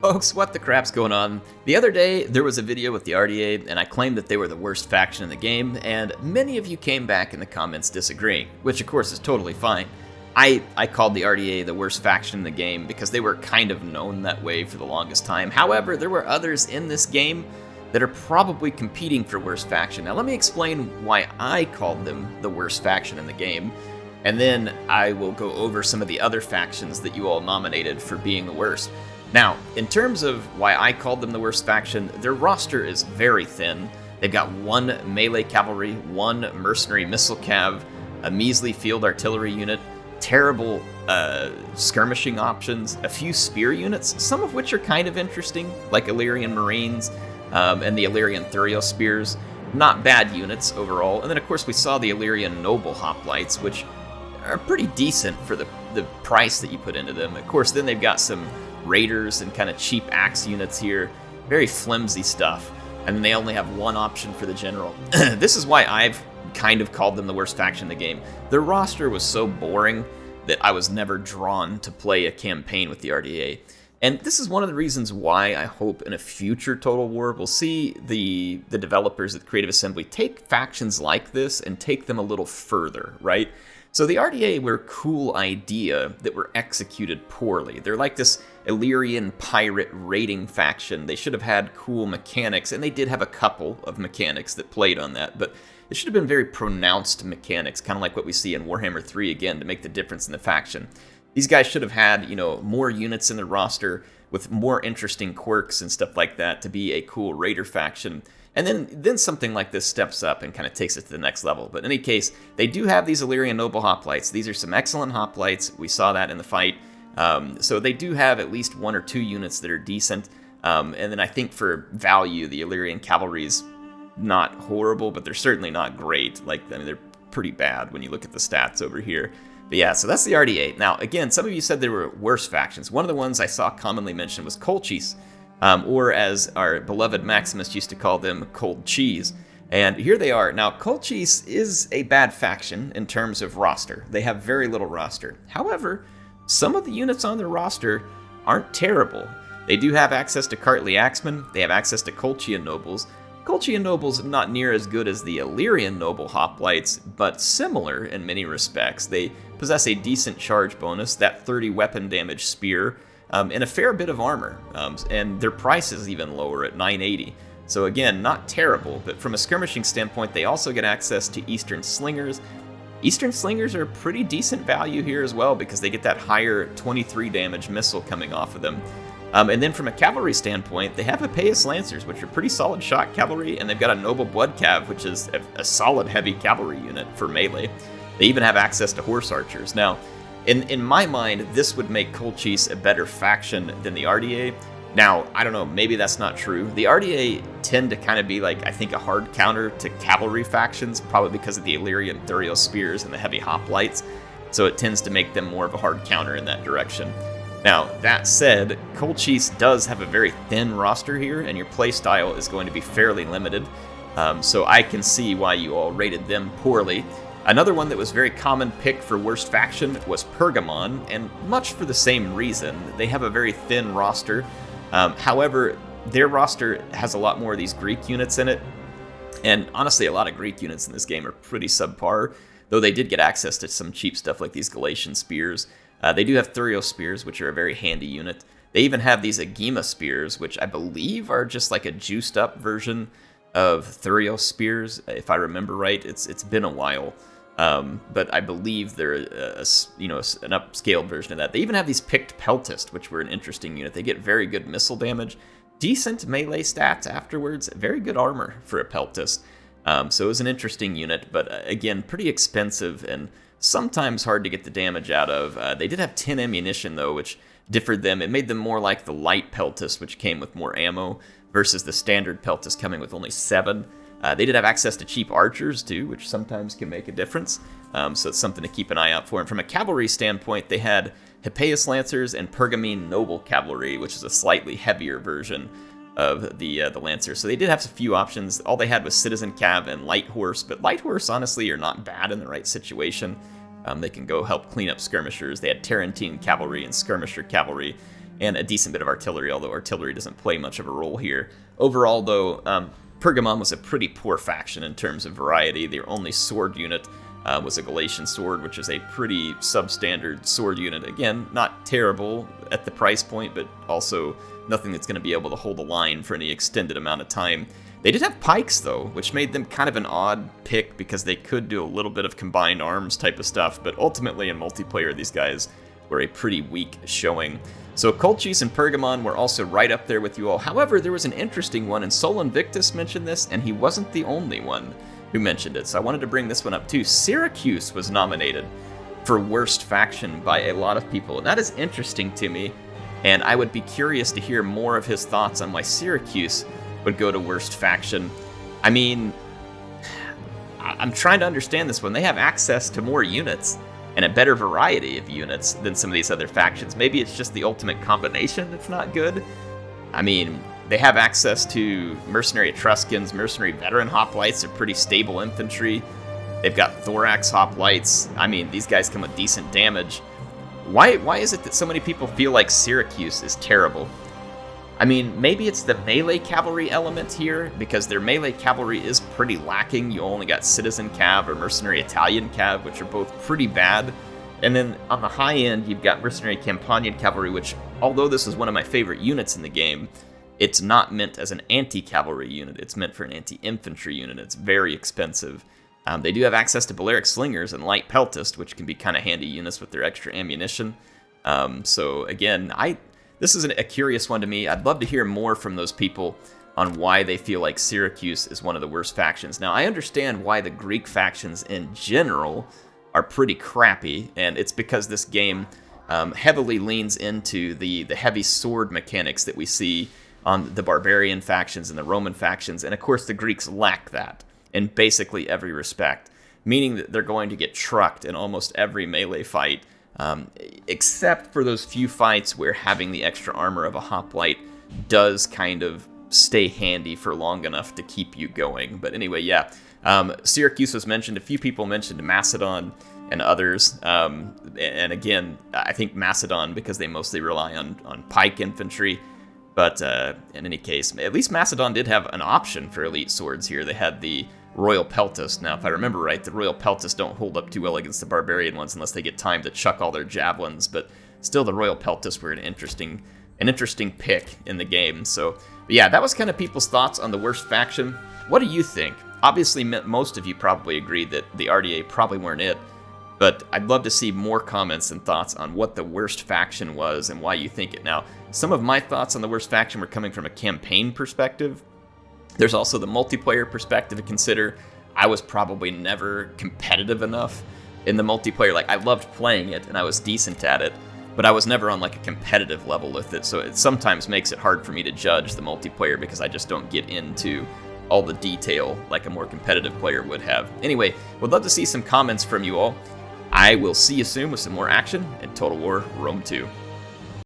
folks, what the crap's going on? The other day, there was a video with the RDA, and I claimed that they were the worst faction in the game, and many of you came back in the comments disagreeing, which of course is totally fine. I called the RDA the worst faction in the game because they were kind of known that way for the longest time. However, there were others in this game that are probably competing for worst faction. Now let me explain why I called them the worst faction in the game, and then I will go over some of the other factions that you all nominated for being the worst. Now, in terms of why I called them the worst faction, their roster is very thin. They've got one melee cavalry, one mercenary missile cav, a measly field artillery unit, terrible skirmishing options, a few spear units, some of which are kind of interesting, like Illyrian Marines and the Illyrian Thurio Spears. Not bad units overall. And then, of course, we saw the Illyrian Noble Hoplites, which are pretty decent for the price that you put into them. Of course, then they've got some raiders and kind of cheap axe units here, very flimsy stuff, and then they only have one option for the general. This is why I've kind of called them the worst faction in the game. Their roster was so boring that I was never drawn to play a campaign with the RDA. And this is one of the reasons why I hope in a future Total War we'll see the developers at Creative Assembly take factions like this and take them a little further, right? So the RDA were a cool idea that were executed poorly. They're like this Illyrian pirate raiding faction. They should have had cool mechanics, and they did have a couple of mechanics that played on that, but it should have been very pronounced mechanics, kind of like what we see in Warhammer 3 again, to make the difference in the faction. These guys should have had, more units in their roster with more interesting quirks and stuff like that to be a cool raider faction. And then something like this steps up and kind of takes it to the next level. But in any case, they do have these Illyrian Noble Hoplites. These are some excellent hoplites. We saw that in the fight. So they do have at least one or two units that are decent. And then I think for value, the Illyrian Cavalry's not horrible, but they're certainly not great. They're pretty bad when you look at the stats over here. But yeah, so that's the RDA. Now, again, some of you said they were worse factions. One of the ones I saw commonly mentioned was Colchis. Or as our beloved Maximus used to call them, cold cheese. And here they are. Now, Colchis is a bad faction in terms of roster. They have very little roster. However, some of the units on their roster aren't terrible. They do have access to Cartly Axemen. They have access to Colchian Nobles. Colchian Nobles not near as good as the Illyrian Noble Hoplites, but similar in many respects. They possess a decent charge bonus, that 30 weapon damage spear, and a fair bit of armor, and their price is even lower at 980. So again, not terrible, but from a skirmishing standpoint, they also get access to Eastern Slingers. Eastern Slingers are a pretty decent value here as well because they get that higher 23 damage missile coming off of them. And then from a cavalry standpoint, they have Epeius Lancers, which are pretty solid shot cavalry, and they've got a Noble Blood Cav, which is a solid heavy cavalry unit for melee. They even have access to horse archers. Now, in my mind, this would make Colchis a better faction than the RDA. Now, I don't know, maybe that's not true. The RDA tend to kind of be like, I think, a hard counter to cavalry factions, probably because of the Illyrian Thurio Spears and the heavy hoplites, so it tends to make them more of a hard counter in that direction. Now, that said, Colchis does have a very thin roster here, and your playstyle is going to be fairly limited, so I can see why you all rated them poorly. Another one that was very common pick for worst faction was Pergamon, and much for the same reason. They have a very thin roster. However, their roster has a lot more of these Greek units in it, and honestly, a lot of Greek units in this game are pretty subpar, though they did get access to some cheap stuff like these Galatian Spears. They do have Thurio Spears, which are a very handy unit. They even have these Agema Spears, which I believe are just like a juiced up version of Thurio Spears, if I remember right. It's been a while. But I believe they're an upscaled version of that. They even have these picked Peltist, which were an interesting unit. They get very good missile damage, decent melee stats afterwards, very good armor for a Peltist. So it was an interesting unit, but again, pretty expensive and sometimes hard to get the damage out of. They did have 10 ammunition, though, which differed them. It made them more like the light Peltist, which came with more ammo, versus the standard Peltist coming with only 7. They did have access to cheap archers, too, which sometimes can make a difference. So it's something to keep an eye out for. And from a cavalry standpoint, they had Epeius Lancers and Pergamon Noble Cavalry, which is a slightly heavier version of the Lancer. So they did have a few options. All they had was Citizen Cav and Light Horse, but Light Horse, honestly, are not bad in the right situation. They can go help clean up skirmishers. They had Tarentine Cavalry and Skirmisher Cavalry. and a decent bit of artillery, although artillery doesn't play much of a role here. Overall, though, Pergamon was a pretty poor faction in terms of variety. Their only sword unit was a Galatian sword, which is a pretty substandard sword unit. Again, not terrible at the price point, but also nothing that's going to be able to hold a line for any extended amount of time. They did have pikes, though, which made them kind of an odd pick because they could do a little bit of combined arms type of stuff, but ultimately in multiplayer, these guys were a pretty weak showing. So Colchis and Pergamon were also right up there with you all. However, there was an interesting one, and Sol Invictus mentioned this, and he wasn't the only one who mentioned it, so I wanted to bring this one up too. Syracuse was nominated for worst faction by a lot of people, and that is interesting to me, and I would be curious to hear more of his thoughts on why Syracuse would go to worst faction. I mean, I'm trying to understand this one. They have access to more units and a better variety of units than some of these other factions. Maybe it's just the ultimate combination that's not good. I mean, they have access to mercenary Etruscans, mercenary veteran hoplites. They're pretty stable infantry. They've got thorax hoplites. I mean, these guys come with decent damage. Why is it that so many people feel like Syracuse is terrible? I mean, maybe it's the melee cavalry element here, because their melee cavalry is pretty lacking. You only got citizen cav or mercenary Italian cav, which are both pretty bad. And then on the high end, you've got mercenary Campanian cavalry, which, although this is one of my favorite units in the game, it's not meant as an anti-cavalry unit. It's meant for an anti-infantry unit. It's very expensive. They do have access to Balearic Slingers and Light Peltist, which can be kind of handy units with their extra ammunition. So again, this is a curious one to me. I'd love to hear more from those people on why they feel like Syracuse is one of the worst factions. Now, I understand why the Greek factions in general are pretty crappy, and it's because this game heavily leans into the heavy sword mechanics that we see on the barbarian factions and the Roman factions, and of course the Greeks lack that in basically every respect, meaning that they're going to get trucked in almost every melee fight, except for those few fights where having the extra armor of a hoplite does kind of stay handy for long enough to keep you going. But anyway, yeah, Syracuse was mentioned. A few people mentioned Macedon and others. And again, I think Macedon because they mostly rely on pike infantry. But in any case, at least Macedon did have an option for elite swords here. They had the Royal Peltist. Now, if I remember right, the Royal Peltist don't hold up too well against the barbarian ones unless they get time to chuck all their javelins. But still, the Royal Peltist were an interesting pick in the game. So, but yeah, that was kind of people's thoughts on the worst faction. What do you think? Obviously, most of you probably agreed that the RDA probably weren't it. But I'd love to see more comments and thoughts on what the worst faction was and why you think it. Now, some of my thoughts on the worst faction were coming from a campaign perspective. There's also the multiplayer perspective to consider. I was probably never competitive enough in the multiplayer. Like, I loved playing it and I was decent at it, but I was never on like a competitive level with it. So it sometimes makes it hard for me to judge the multiplayer because I just don't get into all the detail like a more competitive player would have. Anyway, would love to see some comments from you all. I will see you soon with some more action in Total War Rome 2.